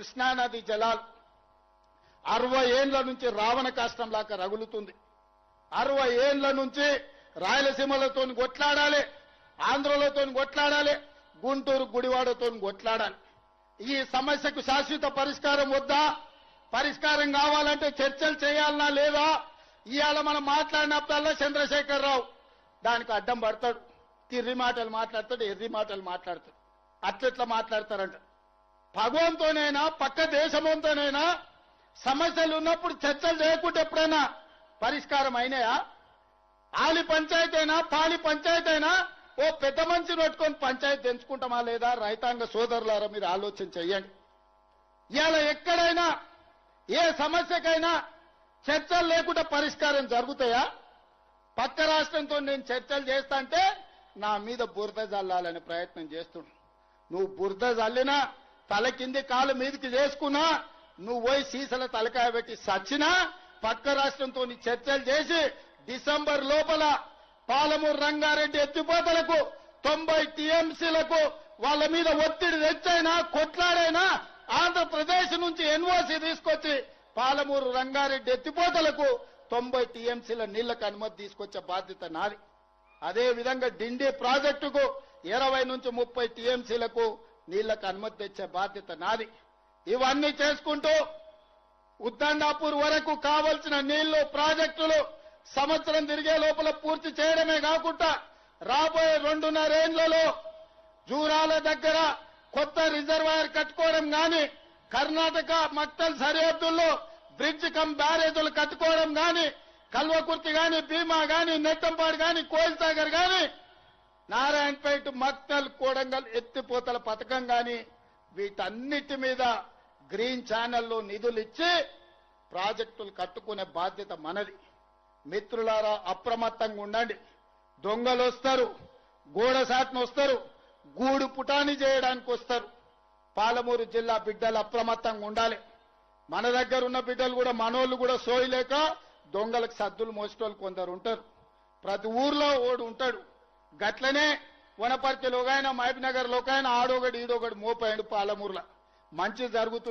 కృష్ణానది జలాలు 60 ఏండ్ల నుంచి రావణ కాష్టంలాగా రగులుతుంది. 60 ఏండ్ల నుంచి రాయలసీమలతో కొట్లాడాలి, ఆంధ్రలతో కొట్లాడాలి, గుంటూరు గుడివాడతో కొట్లాడాలి. ఈ సమస్యకు శాశ్వత పరిష్కారం వద్దా? పరిష్కారం కావాలంటే చర్చలు చేయాలనా లేదా? ఇవాళ మనం మాట్లాడినప్పుడల్లా చంద్రశేఖరరావు దానికి అడ్డం పడతాడు, తిర్రి మాటలు మాట్లాడతాడు, ఎర్రి మాటలు మాట్లాడతాడు. అట్లెట్లా మాట్లాడతారంట. భగవంతోనైనా పక్క దేశంతోనైనా సమస్యలు ఉన్నప్పుడు చర్చలు చేయకుంటే ఎప్పుడైనా పరిష్కారం అయినాయా? ఆలి పంచాయతీ అయినా పాలి పంచాయతీ అయినా ఓ పెద్ద మనిషి పెట్టుకొని పంచాయతీ తెంచుకుంటామా లేదా? రైతాంగ సోదరులారా మీరు ఆలోచన చెయ్యండి. ఇవాళ ఎక్కడైనా ఏ సమస్యకైనా చర్చలు లేకుండా పరిష్కారం జరుగుతాయా? పక్క రాష్ట్రంతో నేను చర్చలు చేస్తా అంటే నా మీద బురద జల్లాలనే ప్రయత్నం చేస్తున్నాను. నువ్వు బురద జల్లినా తల కింది కాలు మీదకి చేసుకున్నా నువ్వు పోయి సీసల తలకాయ పెట్టి సచ్చినా పక్క రాష్ట్రంతో చర్చలు చేసి డిసెంబర్ లోపల పాలమూరు రంగారెడ్డి ఎత్తిపోతలకు 90 టీఎంసీలకు వాళ్ళ మీద ఒత్తిడి తెచ్చైనా కొట్లాడైనా ఆంధ్రప్రదేశ్ నుంచి ఎన్ఓసీ తీసుకొచ్చి పాలమూరు రంగారెడ్డి ఎత్తిపోతలకు 90 టీఎంసీల నీళ్లకు అనుమతి తీసుకొచ్చే బాధ్యత నాది. అదే విధంగా డిండి ప్రాజెక్టుకు 20 నుంచి 30 టీఎంసీలకు నీళ్లకు అనుమతి తెచ్చే బాధ్యత నాది. ఇవన్నీ చేసుకుంటూ ఉద్దండాపూర్ వరకు కావలసిన నీళ్లు ప్రాజెక్టులు సంవత్సరం తిరిగే లోపల పూర్తి చేయడమే కాకుండా రాబోయే 2.5 ఏళ్లలో జూరాల దగ్గర కొత్త రిజర్వాయర్ కట్టుకోవడం గాని, కర్ణాటక మక్తల్ సరిహద్దుల్లో బ్రిడ్జ్ కమ్ బ్యారేజీలు కట్టుకోవడం గాని, కల్వకుర్తి గాని, భీమా గాని, నెట్టంపాడు గాని, కోయిల్సాగర్ గాని, నారాయణపేట మక్తల్ కోడంగల్ ఎత్తిపోతల పథకం గాని వీటన్నిటి మీద గ్రీన్ ఛానల్లో నిధులు ఇచ్చి ప్రాజెక్టులు కట్టుకునే బాధ్యత మనది. మిత్రులారా అప్రమత్తంగా ఉండండి. దొంగలు వస్తారు, గోడసాట్ను వస్తారు, గూడు పుటాని చేయడానికి వస్తారు. పాలమూరు జిల్లా బిడ్డలు అప్రమత్తంగా ఉండాలి. మన దగ్గర ఉన్న బిడ్డలు కూడా మనోళ్ళు కూడా సోయలేక దొంగలకు సద్దులు మోసేటోళ్ళు కొందరు ఉంటారు. ప్రతి ఊర్లో ఓడు ఉంటాడు. గట్లనే వనపర్తిలో ఒక ఆయన, మహబూబ్నగర్లో ఒక ఆయన, ఆడొకటి ఈడొకటి మోపాయండు పాలమూరులో మంచి జరుగుతుంది.